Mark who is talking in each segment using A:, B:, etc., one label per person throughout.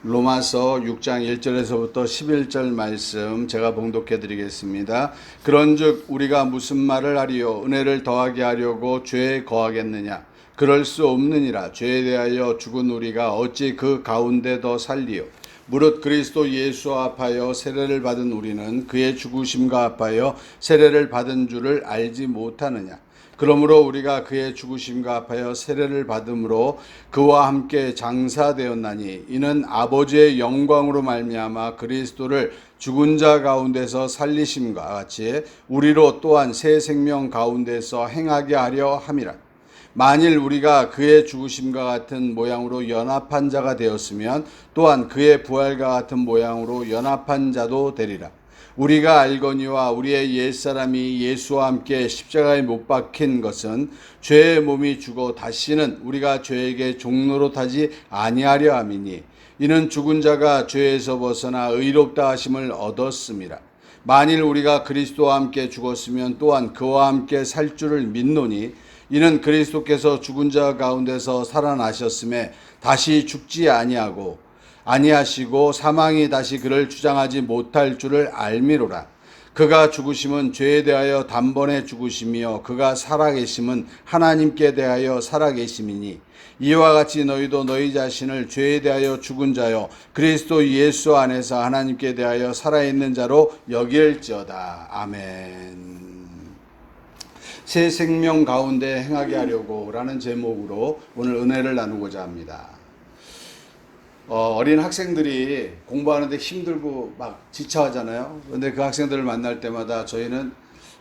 A: 로마서 6장 1절에서부터 11절 말씀 제가 봉독해 드리겠습니다. 그런즉 우리가 무슨 말을 하리요? 은혜를 더하게 하려고 죄에 거하겠느냐? 그럴 수 없느니라. 죄에 대하여 죽은 우리가 어찌 그 가운데 더 살리요? 무릇 그리스도 예수와 합하여 세례를 받은 우리는 그의 죽으심과 합하여 세례를 받은 줄을 알지 못하느냐? 그러므로 우리가 그의 죽으심과 합하여 세례를 받음으로 그와 함께 장사되었나니 이는 아버지의 영광으로 말미암아 그리스도를 죽은 자 가운데서 살리심과 같이 우리로 또한 새 생명 가운데서 행하게 하려 함이라. 만일 우리가 그의 죽으심과 같은 모양으로 연합한 자가 되었으면 또한 그의 부활과 같은 모양으로 연합한 자도 되리라. 우리가 알거니와 우리의 옛사람이 예수와 함께 십자가에 못 박힌 것은 죄의 몸이 죽어 다시는 우리가 죄에게 종노릇 하지 아니하려 함이니 이는 죽은 자가 죄에서 벗어나 의롭다 하심을 얻었음이라. 만일 우리가 그리스도와 함께 죽었으면 또한 그와 함께 살 줄을 믿노니 이는 그리스도께서 죽은 자 가운데서 살아나셨음에 다시 죽지 아니하시고 사망이 다시 그를 주장하지 못할 줄을 알미로라. 그가 죽으심은 죄에 대하여 단번에 죽으심이요 그가 살아계심은 하나님께 대하여 살아계심이니 이와 같이 너희도 너희 자신을 죄에 대하여 죽은 자요 그리스도 예수 안에서 하나님께 대하여 살아있는 자로 여길지어다. 아멘. 새 생명 가운데 행하게 하려고 라는 제목으로 오늘 은혜를 나누고자 합니다. 어린 학생들이 공부하는데 힘들고 막 지쳐하잖아요. 그런데 그 학생들을 만날 때마다 저희는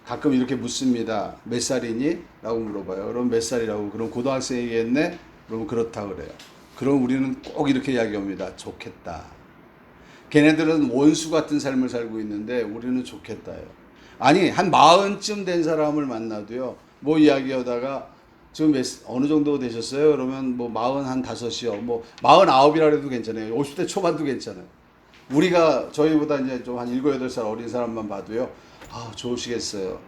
A: 가끔 이렇게 묻습니다. 몇 살이니? 라고 물어봐요. 그럼 몇 살이라고? 그럼 고등학생이겠네? 그럼 그렇다 그래요. 그럼 우리는 꼭 이렇게 이야기합니다. 좋겠다. 걔네들은 원수 같은 삶을 살고 있는데 우리는 좋겠다요. 아니 한 40쯤 된 사람을 만나도요. 뭐 이야기하다가 지금 어느 정도 되셨어요? 그러면 뭐 45이요. 뭐 49이라 해도 괜찮아요. 50대 초반도 괜찮아요. 우리가 저희보다 이제 좀 한 7, 8살 어린 사람만 봐도요. 아, 좋으시겠어요.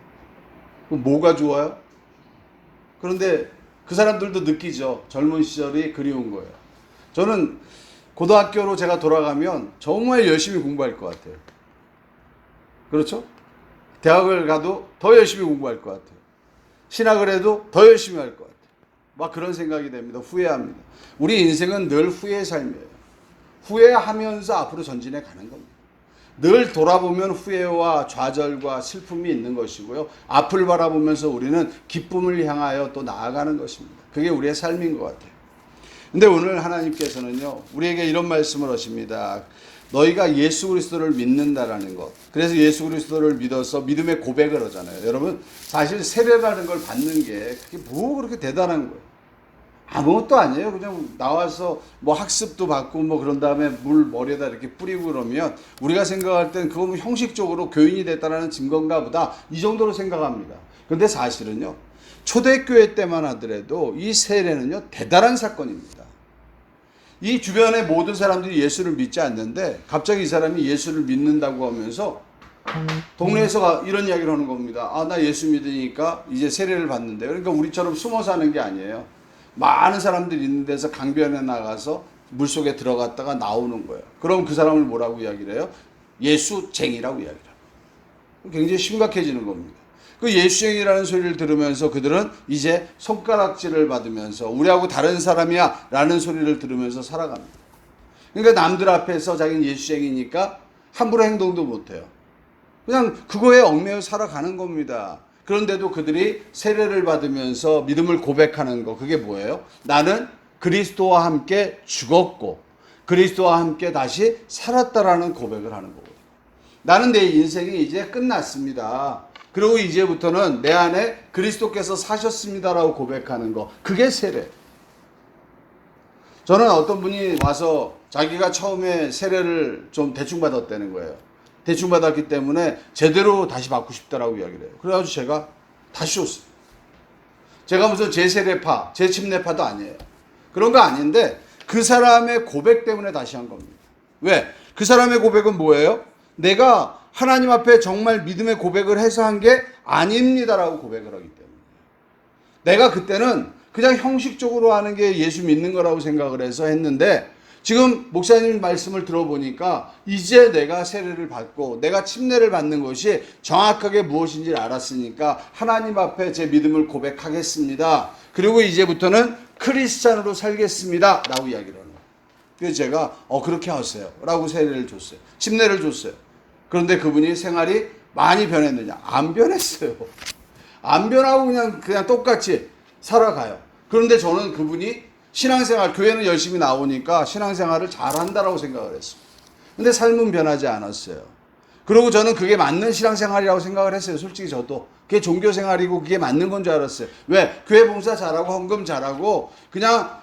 A: 그럼 뭐가 좋아요? 그런데 그 사람들도 느끼죠. 젊은 시절이 그리운 거예요. 저는 고등학교로 제가 돌아가면 정말 열심히 공부할 것 같아요. 그렇죠? 대학을 가도 더 열심히 공부할 것 같아요. 신학을 해도 더 열심히 할 것 같아요. 막 그런 생각이 됩니다. 후회합니다. 우리 인생은 늘 후회의 삶이에요. 후회하면서 앞으로 전진해 가는 겁니다. 늘 돌아보면 후회와 좌절과 슬픔이 있는 것이고요. 앞을 바라보면서 우리는 기쁨을 향하여 또 나아가는 것입니다. 그게 우리의 삶인 것 같아요. 근데 오늘 하나님께서는요, 우리에게 이런 말씀을 하십니다. 너희가 예수 그리스도를 믿는다라는 것. 그래서 예수 그리스도를 믿어서 믿음의 고백을 하잖아요. 여러분, 사실 세례라는 걸 받는 게 그게 뭐 그렇게 대단한 거예요. 아무것도 아니에요. 그냥 나와서 뭐 학습도 받고 뭐 그런 다음에 물 머리에다 이렇게 뿌리고 그러면 우리가 생각할 땐 그거 뭐 형식적으로 교인이 됐다라는 증거인가 보다 이 정도로 생각합니다. 그런데 사실은요, 초대교회 때만 하더라도 이 세례는요, 대단한 사건입니다. 이 주변의 모든 사람들이 예수를 믿지 않는데 갑자기 이 사람이 예수를 믿는다고 하면서 동네에서 이런 이야기를 하는 겁니다. 아, 나 예수 믿으니까 이제 세례를 받는데. 그러니까 우리처럼 숨어 사는 게 아니에요. 많은 사람들이 있는 데서 강변에 나가서 물속에 들어갔다가 나오는 거예요. 그럼 그 사람을 뭐라고 이야기를 해요? 예수쟁이라고 이야기를 해요. 굉장히 심각해지는 겁니다. 그 예수쟁이라는 소리를 들으면서 그들은 이제 손가락질을 받으면서 우리하고 다른 사람이야 라는 소리를 들으면서 살아갑니다. 그러니까 남들 앞에서 자기는 예수쟁이니까 함부로 행동도 못해요. 그냥 그거에 얽매여 살아가는 겁니다. 그런데도 그들이 세례를 받으면서 믿음을 고백하는 거, 그게 뭐예요? 나는 그리스도와 함께 죽었고 그리스도와 함께 다시 살았다라는 고백을 하는 거거든요. 나는 내 인생이 이제 끝났습니다. 그리고 이제부터는 내 안에 그리스도께서 사셨습니다라고 고백하는 거, 그게 세례. 저는 어떤 분이 와서 자기가 처음에 세례를 좀 대충 받았다는 거예요. 대충 받았기 때문에 제대로 다시 받고 싶다라고 이야기를 해요. 그래가지고 제가 다시 줬어요. 제가 무슨 제세례파, 제침례파도 아니에요. 그런 거 아닌데 그 사람의 고백 때문에 다시 한 겁니다. 왜? 그 사람의 고백은 뭐예요? 내가 하나님 앞에 정말 믿음의 고백을 해서 한 게 아닙니다라고 고백을 하기 때문에. 내가 그때는 그냥 형식적으로 하는 게 예수 믿는 거라고 생각을 해서 했는데 지금 목사님 말씀을 들어보니까 이제 내가 세례를 받고 내가 침례를 받는 것이 정확하게 무엇인지 알았으니까 하나님 앞에 제 믿음을 고백하겠습니다. 그리고 이제부터는 크리스찬으로 살겠습니다. 라고 이야기를 하는 거예요. 그래서 제가 그렇게 하세요. 라고 세례를 줬어요. 침례를 줬어요. 그런데 그분이 생활이 많이 변했느냐? 안 변했어요. 안 변하고 그냥 똑같이 살아가요. 그런데 저는 그분이 신앙생활, 교회는 열심히 나오니까 신앙생활을 잘한다라고 생각을 했습니다. 근데 삶은 변하지 않았어요. 그리고 저는 그게 맞는 신앙생활이라고 생각을 했어요. 솔직히 저도. 그게 종교생활이고 그게 맞는 건 줄 알았어요. 왜? 교회 봉사 잘하고 헌금 잘하고 그냥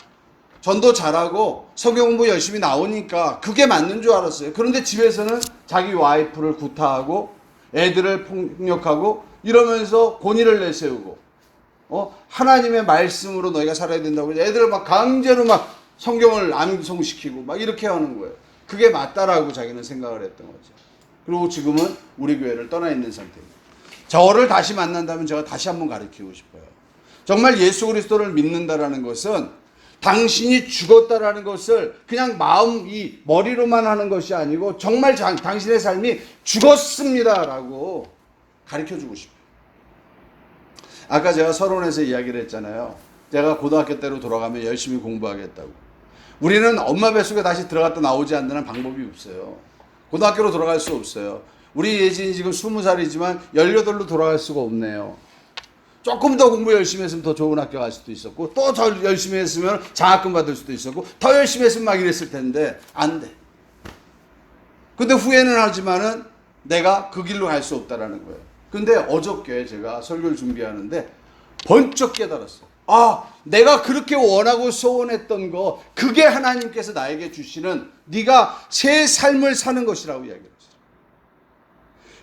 A: 전도 잘하고 성경 공부 열심히 나오니까 그게 맞는 줄 알았어요. 그런데 집에서는 자기 와이프를 구타하고 애들을 폭력하고 이러면서 권위를 내세우고 하나님의 말씀으로 너희가 살아야 된다고 애들을 막 강제로 막 성경을 암송시키고 막 이렇게 하는 거예요. 그게 맞다라고 자기는 생각을 했던 거죠. 그리고 지금은 우리 교회를 떠나 있는 상태입니다. 저를 다시 만난다면 제가 다시 한번 가르치고 싶어요. 정말 예수 그리스도를 믿는다라는 것은 당신이 죽었다라는 것을 그냥 이 머리로만 하는 것이 아니고 정말 당신의 삶이 죽었습니다라고 가르쳐주고 싶어요. 아까 제가 서론에서 이야기를 했잖아요. 제가 고등학교 때로 돌아가면 열심히 공부하겠다고. 우리는 엄마 뱃속에 다시 들어갔다 나오지 않는 방법이 없어요. 고등학교로 돌아갈 수 없어요. 우리 예진이 지금 20살이지만 18로 돌아갈 수가 없네요. 조금 더 공부 열심히 했으면 더 좋은 학교 갈 수도 있었고 또 더 열심히 했으면 장학금 받을 수도 있었고 더 열심히 했으면 막 이랬을 텐데 안 돼. 근데 후회는 하지만은 내가 그 길로 갈 수 없다라는 거예요. 근데 어저께 제가 설교를 준비하는데 번쩍 깨달았어요. 내가 그렇게 원하고 소원했던 거 그게 하나님께서 나에게 주시는 네가 새 삶을 사는 것이라고 이야기했어요.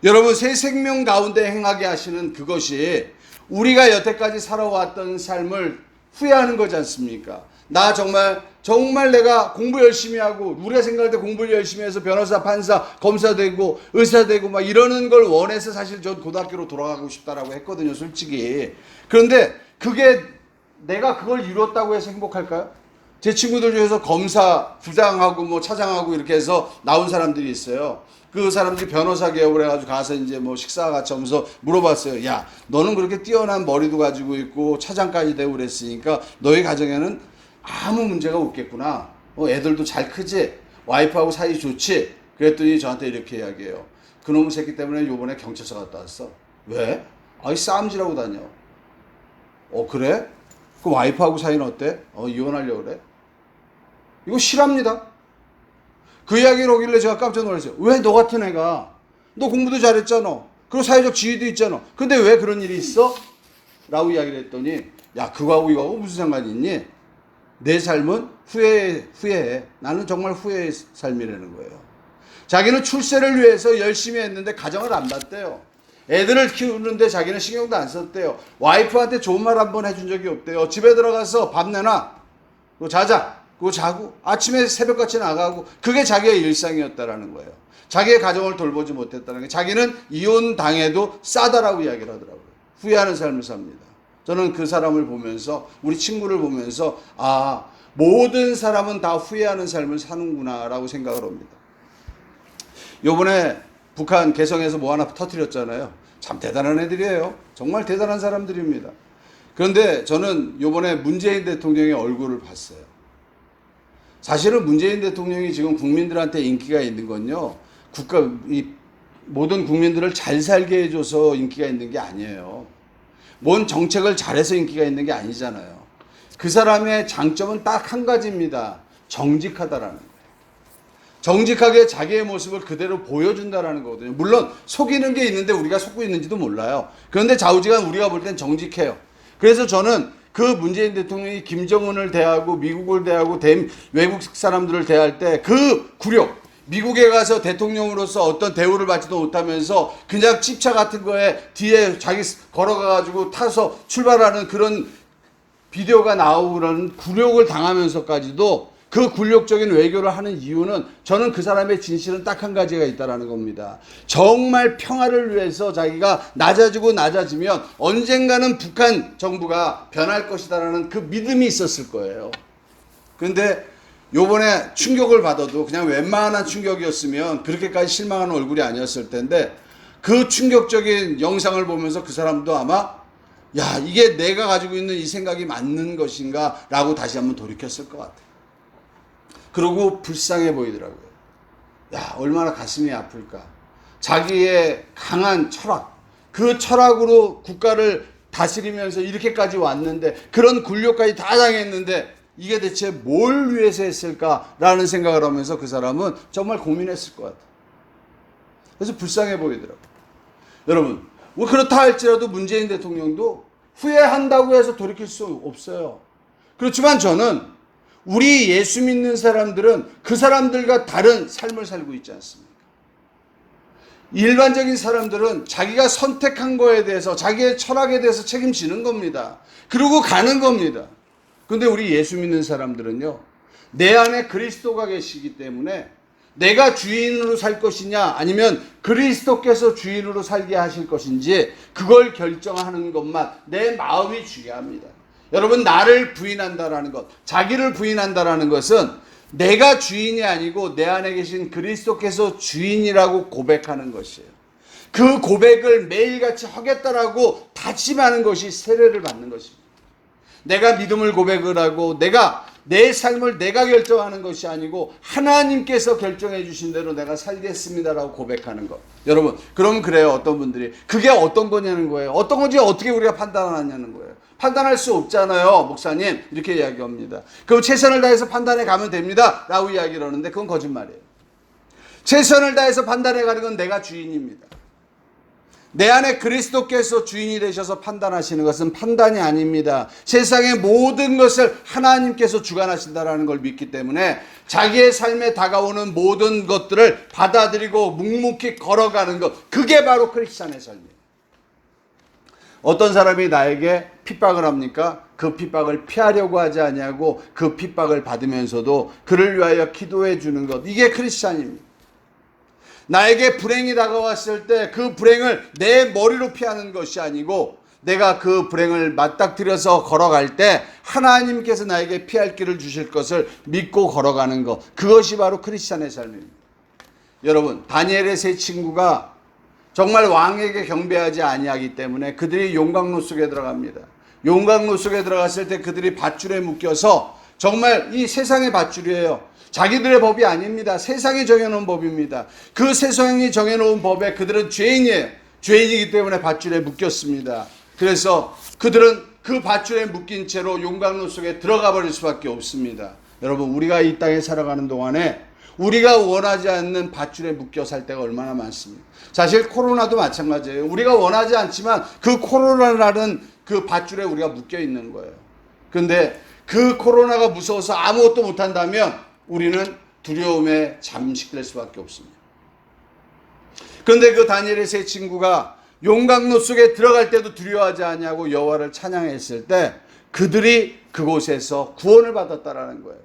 A: 여러분 새 생명 가운데 행하게 하시는 그것이 우리가 여태까지 살아왔던 삶을 후회하는 거지 않습니까? 나 정말 내가 공부 열심히 하고 우리가 생각할 때 공부를 열심히 해서 변호사, 판사, 검사 되고 의사 되고 막 이러는 걸 원해서 사실 전 고등학교로 돌아가고 싶다라고 했거든요, 솔직히. 그런데 그게 내가 그걸 이뤘다고 해서 행복할까요? 제 친구들 중에서 검사, 부장하고 뭐 차장하고 이렇게 해서 나온 사람들이 있어요. 그 사람들이 변호사 개업을 해가지고 가서 이제 뭐 식사 같이 하면서 물어봤어요. 야, 너는 그렇게 뛰어난 머리도 가지고 있고 차장까지 되고 그랬으니까 너희 가정에는 아무 문제가 없겠구나. 애들도 잘 크지? 와이프하고 사이 좋지? 그랬더니 저한테 이렇게 이야기해요. 그놈의 새끼 때문에 요번에 경찰서 갔다 왔어. 왜? 싸움질하고 다녀. 그래? 그 와이프하고 사이는 어때? 이혼하려고 그래? 이거 실합니다. 그 이야기를 하길래 제가 깜짝 놀랐어요. 왜 너 같은 애가 너 공부도 잘했잖아. 그리고 사회적 지위도 있잖아. 근데 왜 그런 일이 있어? 라고 이야기를 했더니 야 그거하고 이거하고 무슨 상관이 있니? 내 삶은 후회해. 나는 정말 후회의 삶이라는 거예요. 자기는 출세를 위해서 열심히 했는데 가정을 안 봤대요. 애들을 키우는데 자기는 신경도 안 썼대요. 와이프한테 좋은 말 한 번 해준 적이 없대요. 집에 들어가서 밥 내놔. 그거 자자. 그거 자고 아침에 새벽같이 나가고 그게 자기의 일상이었다라는 거예요. 자기의 가정을 돌보지 못했다는 게 자기는 이혼당해도 싸다라고 이야기를 하더라고요. 후회하는 삶을 삽니다. 저는 그 사람을 보면서 우리 친구를 보면서 모든 사람은 다 후회하는 삶을 사는구나 라고 생각을 합니다. 요번에 북한 개성에서 뭐 하나 터뜨렸잖아요. 참 대단한 애들이에요. 정말 대단한 사람들입니다. 그런데 저는 요번에 문재인 대통령의 얼굴을 봤어요. 사실은 문재인 대통령이 지금 국민들한테 인기가 있는 건요. 모든 국민들을 잘 살게 해줘서 인기가 있는 게 아니에요. 뭔 정책을 잘해서 인기가 있는 게 아니잖아요. 그 사람의 장점은 딱 한 가지입니다. 정직하다라는 거예요. 정직하게 자기의 모습을 그대로 보여준다라는 거거든요. 물론 속이는 게 있는데 우리가 속고 있는지도 몰라요. 그런데 좌우지간 우리가 볼 땐 정직해요. 그래서 저는 그 문재인 대통령이 김정은을 대하고 미국을 대하고 외국 사람들을 대할 때 그 굴욕, 미국에 가서 대통령으로서 어떤 대우를 받지도 못하면서 그냥 찝차 같은 거에 뒤에 자기 걸어가가지고 타서 출발하는 그런 비디오가 나오고 그런 굴욕을 당하면서까지도 그 굴욕적인 외교를 하는 이유는 저는 그 사람의 진실은 딱 한 가지가 있다라는 겁니다. 정말 평화를 위해서 자기가 낮아지면 언젠가는 북한 정부가 변할 것이다라는 그 믿음이 있었을 거예요. 그런데 요번에 충격을 받아도 그냥 웬만한 충격이었으면 그렇게까지 실망하는 얼굴이 아니었을 텐데 그 충격적인 영상을 보면서 그 사람도 아마 야, 이게 내가 가지고 있는 이 생각이 맞는 것인가 라고 다시 한번 돌이켰을 것 같아요. 그리고 불쌍해 보이더라고요. 야, 얼마나 가슴이 아플까. 자기의 강한 철학, 그 철학으로 국가를 다스리면서 이렇게까지 왔는데 그런 굴욕까지 다 당했는데 이게 대체 뭘 위해서 했을까라는 생각을 하면서 그 사람은 정말 고민했을 것 같아요. 그래서 불쌍해 보이더라고요. 여러분, 뭐 그렇다 할지라도 문재인 대통령도 후회한다고 해서 돌이킬 수 없어요. 그렇지만 저는 우리 예수 믿는 사람들은 그 사람들과 다른 삶을 살고 있지 않습니까? 일반적인 사람들은 자기가 선택한 거에 대해서 자기의 철학에 대해서 책임지는 겁니다. 그러고 가는 겁니다. 근데 우리 예수 믿는 사람들은요, 내 안에 그리스도가 계시기 때문에 내가 주인으로 살 것이냐 아니면 그리스도께서 주인으로 살게 하실 것인지 그걸 결정하는 것만 내 마음이 중요합니다. 여러분, 나를 부인한다라는 것, 자기를 부인한다라는 것은 내가 주인이 아니고 내 안에 계신 그리스도께서 주인이라고 고백하는 것이에요. 그 고백을 매일같이 하겠다라고 다짐하는 것이 세례를 받는 것입니다. 내가 믿음을 고백을 하고 내가 내 삶을 내가 결정하는 것이 아니고 하나님께서 결정해 주신 대로 내가 살겠습니다라고 고백하는 것. 여러분, 그럼 그래요. 어떤 분들이 그게 어떤 거냐는 거예요. 어떤 건지 어떻게 우리가 판단하냐는 거예요. 판단할 수 없잖아요, 목사님. 이렇게 이야기합니다. 그럼 최선을 다해서 판단해 가면 됩니다 라고 이야기를 하는데 그건 거짓말이에요. 최선을 다해서 판단해 가는 건 내가 주인입니다. 내 안에 그리스도께서 주인이 되셔서 판단하시는 것은 판단이 아닙니다. 세상의 모든 것을 하나님께서 주관하신다라는 걸 믿기 때문에 자기의 삶에 다가오는 모든 것들을 받아들이고 묵묵히 걸어가는 것, 그게 바로 크리스찬의 삶이에요. 어떤 사람이 나에게 핍박을 합니까? 그 핍박을 피하려고 하지 아니하고 그 핍박을 받으면서도 그를 위하여 기도해 주는 것, 이게 크리스찬입니다. 나에게 불행이 다가왔을 때 그 불행을 내 머리로 피하는 것이 아니고 내가 그 불행을 맞닥뜨려서 걸어갈 때 하나님께서 나에게 피할 길을 주실 것을 믿고 걸어가는 것, 그것이 바로 크리스찬의 삶입니다. 여러분, 다니엘의 세 친구가 정말 왕에게 경배하지 아니하기 때문에 그들이 용광로 속에 들어갑니다. 용광로 속에 들어갔을 때 그들이 밧줄에 묶여서 정말 이 세상의 밧줄이에요. 자기들의 법이 아닙니다. 세상이 정해놓은 법입니다. 그 세상이 정해놓은 법에 그들은 죄인이에요. 죄인이기 때문에 밧줄에 묶였습니다. 그래서 그들은 그 밧줄에 묶인 채로 용광로 속에 들어가 버릴 수밖에 없습니다. 여러분, 우리가 이 땅에 살아가는 동안에 우리가 원하지 않는 밧줄에 묶여 살 때가 얼마나 많습니까? 사실 코로나도 마찬가지예요. 우리가 원하지 않지만 그 코로나라는 그 밧줄에 우리가 묶여 있는 거예요. 그런데 그 코로나가 무서워서 아무것도 못한다면 우리는 두려움에 잠식될 수밖에 없습니다. 그런데 그 다니엘의 세 친구가 용광로 속에 들어갈 때도 두려워하지 아니하고 여호와를 찬양했을 때 그들이 그곳에서 구원을 받았다라는 거예요.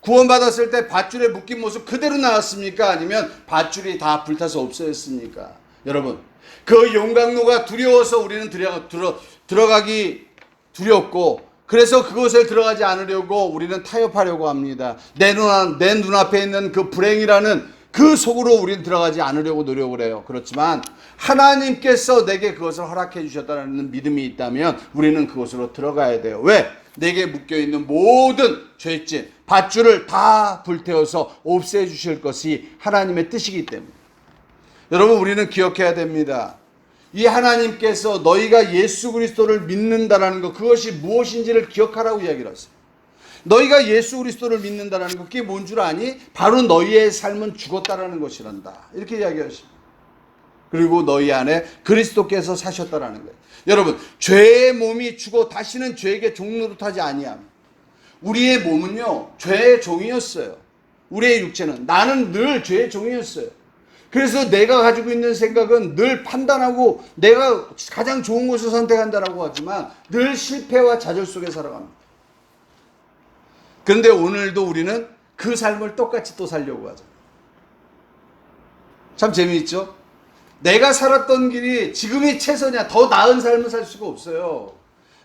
A: 구원받았을 때 밧줄에 묶인 모습 그대로 나왔습니까? 아니면 밧줄이 다 불타서 없어졌습니까? 여러분, 그 용광로가 두려워서 우리는 들어가기 두렵고 그래서 그곳에 들어가지 않으려고 우리는 타협하려고 합니다. 내 눈앞에 있는 그 불행이라는 그 속으로 우리는 들어가지 않으려고 노력을 해요. 그렇지만 하나님께서 내게 그것을 허락해 주셨다는 믿음이 있다면 우리는 그곳으로 들어가야 돼요. 왜? 내게 묶여있는 모든 죄짐, 밧줄을 다 불태워서 없애 주실 것이 하나님의 뜻이기 때문에. 여러분, 우리는 기억해야 됩니다. 이 하나님께서 너희가 예수 그리스도를 믿는다라는 것, 그것이 무엇인지를 기억하라고 이야기를 하세요. 너희가 예수 그리스도를 믿는다라는 것, 그게 뭔 줄 아니? 바로 너희의 삶은 죽었다라는 것이란다. 이렇게 이야기하십니다. 그리고 너희 안에 그리스도께서 사셨다라는 거예요. 여러분, 죄의 몸이 죽어 다시는 죄에게 종노릇하지 아니함. 우리의 몸은요, 죄의 종이었어요. 우리의 육체는. 나는 늘 죄의 종이었어요. 그래서 내가 가지고 있는 생각은 늘 판단하고 내가 가장 좋은 것을 선택한다라고 하지만 늘 실패와 좌절 속에 살아갑니다. 그런데 오늘도 우리는 그 삶을 똑같이 또 살려고 하죠. 참 재미있죠? 내가 살았던 길이 지금이 최선이야. 더 나은 삶을 살 수가 없어요.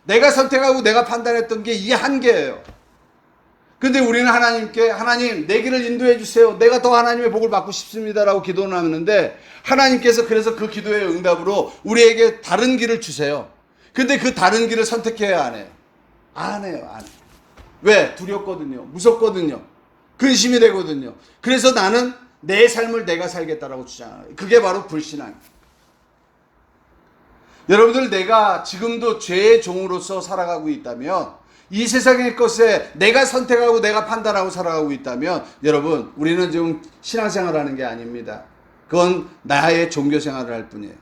A: 내가 선택하고 내가 판단했던 게 이 한계예요. 근데 우리는 하나님께 하나님 내 길을 인도해 주세요. 내가 더 하나님의 복을 받고 싶습니다라고 기도를 하는데 하나님께서 그래서 그 기도의 응답으로 우리에게 다른 길을 주세요. 근데 그 다른 길을 선택해야 안 해요. 안 해요. 안 해요. 왜? 두렵거든요. 무섭거든요. 근심이 되거든요. 그래서 나는 내 삶을 내가 살겠다라고 주장해요. 그게 바로 불신앙이에요. 여러분들 내가 지금도 죄의 종으로서 살아가고 있다면 이 세상의 것에 내가 선택하고 내가 판단하고 살아가고 있다면 여러분 우리는 지금 신앙생활을 하는 게 아닙니다. 그건 나의 종교생활을 할 뿐이에요.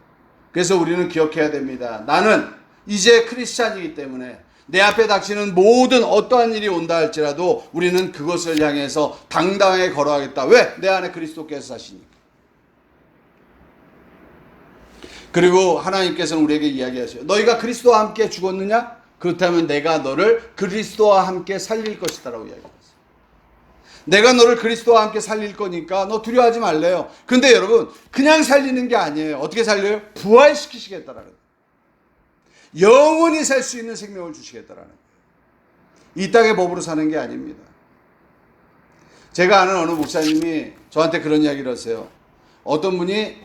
A: 그래서 우리는 기억해야 됩니다. 나는 이제 크리스찬이기 때문에 내 앞에 닥치는 모든 어떠한 일이 온다 할지라도 우리는 그것을 향해서 당당하게 걸어가겠다. 왜? 내 안에 그리스도께서 사시니까. 그리고 하나님께서는 우리에게 이야기하세요. 너희가 그리스도와 함께 죽었느냐? 그렇다면 내가 너를 그리스도와 함께 살릴 것이다라고 이야기했어요. 내가 너를 그리스도와 함께 살릴 거니까 너 두려워하지 말래요. 근데 여러분 그냥 살리는 게 아니에요. 어떻게 살려요? 부활시키시겠다라는 거예요. 영원히 살 수 있는 생명을 주시겠다라는 거예요. 이 땅의 법으로 사는 게 아닙니다. 제가 아는 어느 목사님이 저한테 그런 이야기를 하세요. 어떤 분이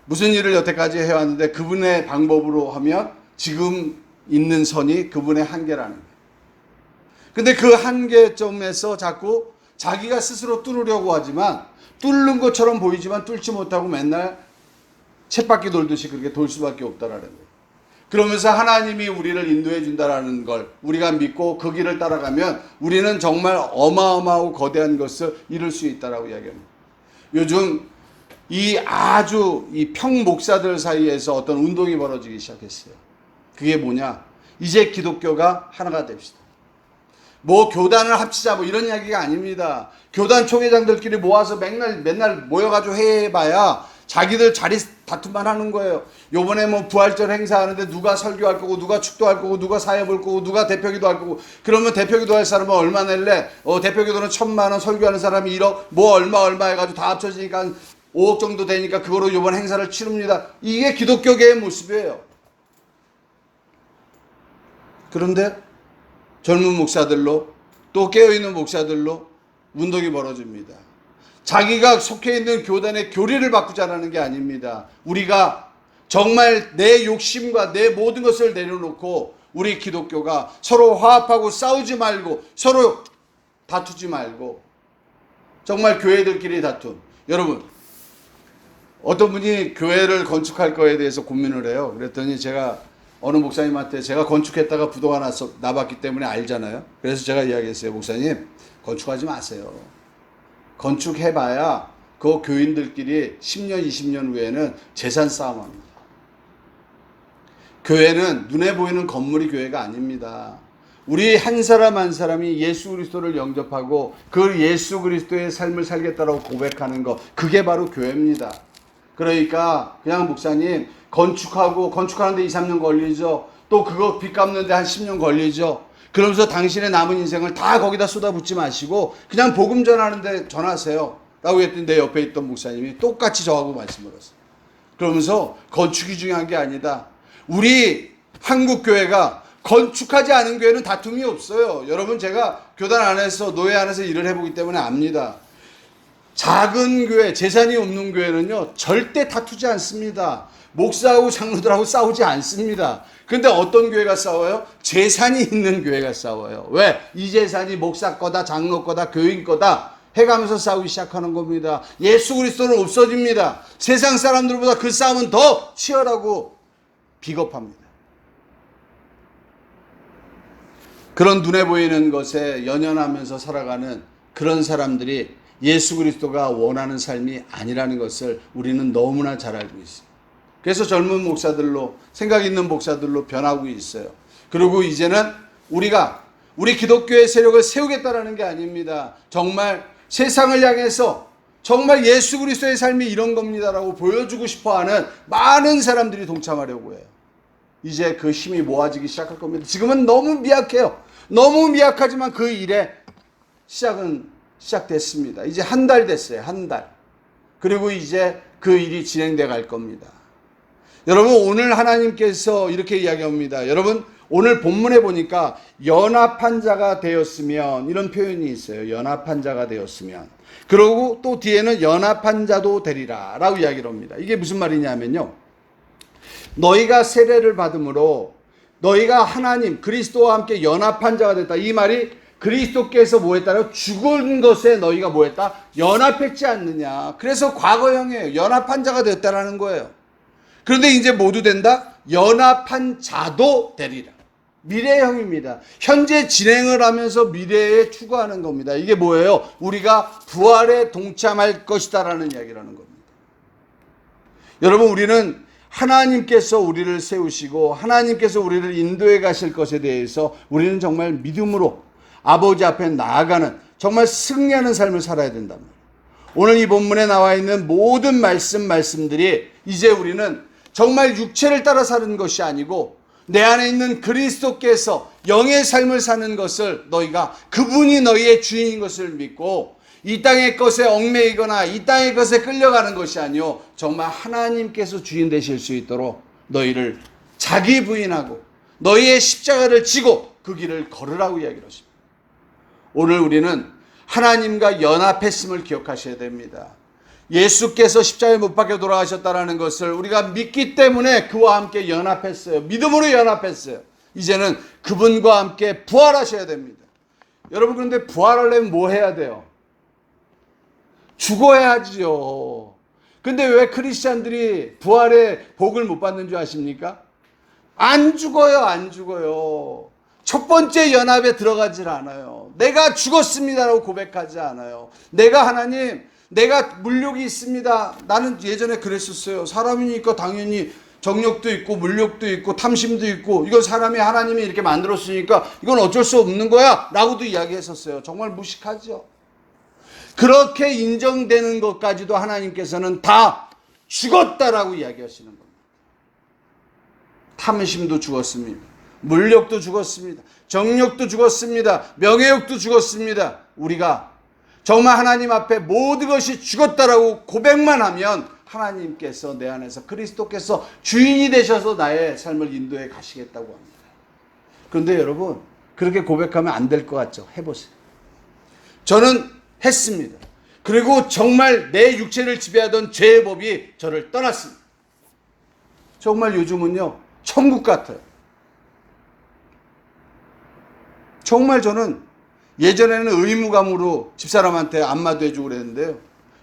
A: 무슨 일을 여태까지 해왔는데 그분의 방법으로 하면 지금 있는 선이 그분의 한계라는 거예요. 근데 그 한계점에서 자꾸 자기가 스스로 뚫으려고 하지만 뚫는 것처럼 보이지만 뚫지 못하고 맨날 쳇바퀴 돌듯이 그렇게 돌 수밖에 없다라는 거예요. 그러면서 하나님이 우리를 인도해 준다라는 걸 우리가 믿고 그 길을 따라가면 우리는 정말 어마어마하고 거대한 것을 이룰 수 있다라고 이야기합니다. 요즘 이 평목사들 사이에서 어떤 운동이 벌어지기 시작했어요. 그게 뭐냐? 이제 기독교가 하나가 됩시다. 뭐 교단을 합치자 뭐 이런 이야기가 아닙니다. 교단 총회장들끼리 모아서 맨날 모여가지고 회의해봐야 자기들 자리 다툼만 하는 거예요. 요번에 뭐 부활절 행사하는데 누가 설교할 거고 누가 축도할 거고 누가 사회 볼 거고 누가 대표기도 할 거고 그러면 대표기도 할 사람은 얼마 낼래? 대표기도는 1,000만 원, 설교하는 사람이 1억 뭐 얼마 해가지고 다 합쳐지니까 5억 정도 되니까 그거로 요번 행사를 치릅니다. 이게 기독교계의 모습이에요. 그런데 젊은 목사들로 또 깨어있는 목사들로 운동이 벌어집니다. 자기가 속해 있는 교단의 교리를 바꾸자라는 게 아닙니다. 우리가 정말 내 욕심과 내 모든 것을 내려놓고 우리 기독교가 서로 화합하고 싸우지 말고 서로 다투지 말고 정말 교회들끼리 다툰 여러분 어떤 분이 교회를 건축할 거에 대해서 고민을 해요. 그랬더니 제가 어느 목사님한테 제가 건축했다가 부도가 나봤기 때문에 알잖아요. 그래서 제가 이야기했어요. 목사님 건축하지 마세요. 건축해봐야 그 교인들끼리 10년 20년 후에는 재산 싸움합니다. 교회는 눈에 보이는 건물이 교회가 아닙니다. 우리 한 사람 한 사람이 예수 그리스도를 영접하고 그 예수 그리스도의 삶을 살겠다라고 고백하는 것 그게 바로 교회입니다. 그러니까 그냥 목사님 건축하는데 2, 3년 걸리죠. 또 그거 빚 갚는데 한 10년 걸리죠. 그러면서 당신의 남은 인생을 다 거기다 쏟아붓지 마시고 그냥 복음 전하는데 전하세요. 라고 했더니 내 옆에 있던 목사님이 똑같이 저하고 말씀을 했어요. 그러면서 건축이 중요한 게 아니다. 우리 한국교회가 건축하지 않은 교회는 다툼이 없어요. 여러분 제가 교단 안에서 노예 안에서 일을 해보기 때문에 압니다. 작은 교회, 재산이 없는 교회는요 절대 다투지 않습니다. 목사하고 장로들하고 싸우지 않습니다. 근데 어떤 교회가 싸워요? 재산이 있는 교회가 싸워요. 왜? 이 재산이 목사 거다, 장로 거다, 교인 거다 해가면서 싸우기 시작하는 겁니다. 예수 그리스도는 없어집니다. 세상 사람들보다 그 싸움은 더 치열하고 비겁합니다. 그런 눈에 보이는 것에 연연하면서 살아가는 그런 사람들이 예수 그리스도가 원하는 삶이 아니라는 것을 우리는 너무나 잘 알고 있습니다. 그래서 젊은 목사들로 생각 있는 목사들로 변하고 있어요. 그리고 이제는 우리 기독교의 세력을 세우겠다라는 게 아닙니다. 정말 세상을 향해서 정말 예수 그리스도의 삶이 이런 겁니다라고 보여주고 싶어하는 많은 사람들이 동참하려고 해요. 이제 그 힘이 모아지기 시작할 겁니다. 지금은 너무 미약해요. 너무 미약하지만 그 일의 시작됐습니다. 이제 한 달 됐어요. 한 달. 그리고 이제 그 일이 진행돼 갈 겁니다. 여러분 오늘 하나님께서 이렇게 이야기합니다. 여러분 오늘 본문에 보니까 연합한 자가 되었으면 이런 표현이 있어요. 연합한 자가 되었으면. 그러고 또 뒤에는 연합한 자도 되리라 라고 이야기를 합니다. 이게 무슨 말이냐면요. 너희가 세례를 받음으로 너희가 하나님 그리스도와 함께 연합한 자가 됐다. 이 말이 그리스도께서 뭐 했다요? 죽은 것에 너희가 뭐 했다? 연합했지 않느냐. 그래서 과거형이에요. 연합한 자가 되었다라는 거예요. 그런데 이제 모두 된다? 연합한 자도 되리라. 미래형입니다. 현재 진행을 하면서 미래에 추구하는 겁니다. 이게 뭐예요? 우리가 부활에 동참할 것이다라는 이야기라는 겁니다. 여러분, 우리는 하나님께서 우리를 세우시고 하나님께서 우리를 인도해 가실 것에 대해서 우리는 정말 믿음으로 아버지 앞에 나아가는 정말 승리하는 삶을 살아야 된단 말이에요. 오늘 이 본문에 나와 있는 모든 말씀들이 이제 우리는 정말 육체를 따라 사는 것이 아니고 내 안에 있는 그리스도께서 영의 삶을 사는 것을 너희가 그분이 너희의 주인인 것을 믿고 이 땅의 것에 얽매이거나 이 땅의 것에 끌려가는 것이 아니요 정말 하나님께서 주인 되실 수 있도록 너희를 자기 부인하고 너희의 십자가를 지고 그 길을 걸으라고 이야기를 하십니다. 오늘 우리는 하나님과 연합했음을 기억하셔야 됩니다. 예수께서 십자가에 못 박혀 돌아가셨다는 것을 우리가 믿기 때문에 그와 함께 연합했어요. 믿음으로 연합했어요. 이제는 그분과 함께 부활하셔야 됩니다. 여러분, 그런데 부활하려면 뭐 해야 돼요? 죽어야지요. 근데 왜 크리스찬들이 부활의 복을 못 받는 줄 아십니까? 안 죽어요. 안 죽어요. 첫 번째 연합에 들어가질 않아요. 내가 죽었습니다라고 고백하지 않아요. 내가 하나님, 내가 물욕이 있습니다. 나는 예전에 그랬었어요. 사람이니까 당연히 정욕도 있고 물욕도 있고 탐심도 있고 이건 사람이 하나님이 이렇게 만들었으니까 이건 어쩔 수 없는 거야 라고도 이야기했었어요. 정말 무식하죠. 그렇게 인정되는 것까지도 하나님께서는 다 죽었다라고 이야기하시는 겁니다. 탐심도 죽었습니다. 물욕도 죽었습니다. 정욕도 죽었습니다. 명예욕도 죽었습니다. 우리가 정말 하나님 앞에 모든 것이 죽었다라고 고백만 하면 하나님께서 내 안에서 그리스도께서 주인이 되셔서 나의 삶을 인도해 가시겠다고 합니다. 그런데 여러분, 그렇게 고백하면 안 될 것 같죠? 해보세요. 저는 했습니다. 그리고 정말 내 육체를 지배하던 죄의 법이 저를 떠났습니다. 정말 요즘은요, 천국 같아요. 정말 저는 예전에는 의무감으로 집사람한테 안마도 해주고 그랬는데요.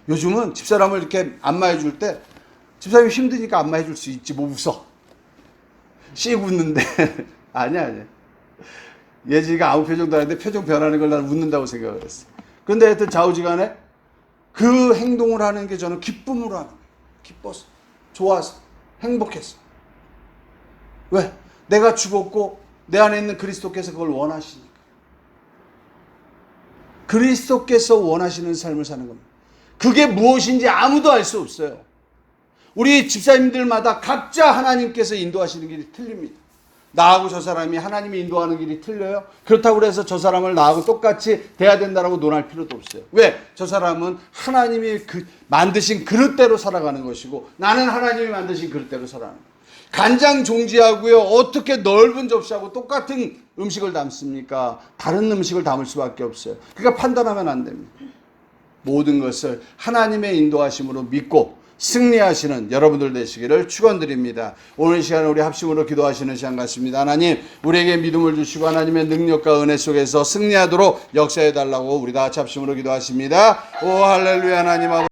A: 요즘은 집사람을 이렇게 안마해 줄 때 집사람이 힘드니까 안마해 줄 수 있지 뭐 웃어. 씩 웃는데 아니야. 예지가 아무 표정도 안 했는데 표정 변하는 걸 나는 웃는다고 생각을 했어. 그런데 하여튼 좌우지간에 그 행동을 하는 게 저는 기쁨으로 하는 거예요. 기뻐서, 좋아서, 행복해서. 왜? 내가 죽었고 내 안에 있는 그리스도께서 그걸 원하시니까. 그리스도께서 원하시는 삶을 사는 겁니다. 그게 무엇인지 아무도 알 수 없어요. 우리 집사님들마다 각자 하나님께서 인도하시는 길이 틀립니다. 나하고 저 사람이 하나님이 인도하는 길이 틀려요? 그렇다고 해서 저 사람을 나하고 똑같이 돼야 된다고 논할 필요도 없어요. 왜? 저 사람은 하나님이 만드신 그릇대로 살아가는 것이고 나는 하나님이 만드신 그릇대로 살아가는 거예요. 간장 종지하고요, 어떻게 넓은 접시하고 똑같은 음식을 담습니까? 다른 음식을 담을 수밖에 없어요. 그러니까 판단하면 안 됩니다. 모든 것을 하나님의 인도하심으로 믿고 승리하시는 여러분들 되시기를 축원드립니다. 오늘 시간에 우리 합심으로 기도하시는 시간 같습니다. 하나님, 우리에게 믿음을 주시고 하나님의 능력과 은혜 속에서 승리하도록 역사해 달라고 우리 다 같이 합심으로 기도하십니다. 오 할렐루야. 하나님 아버지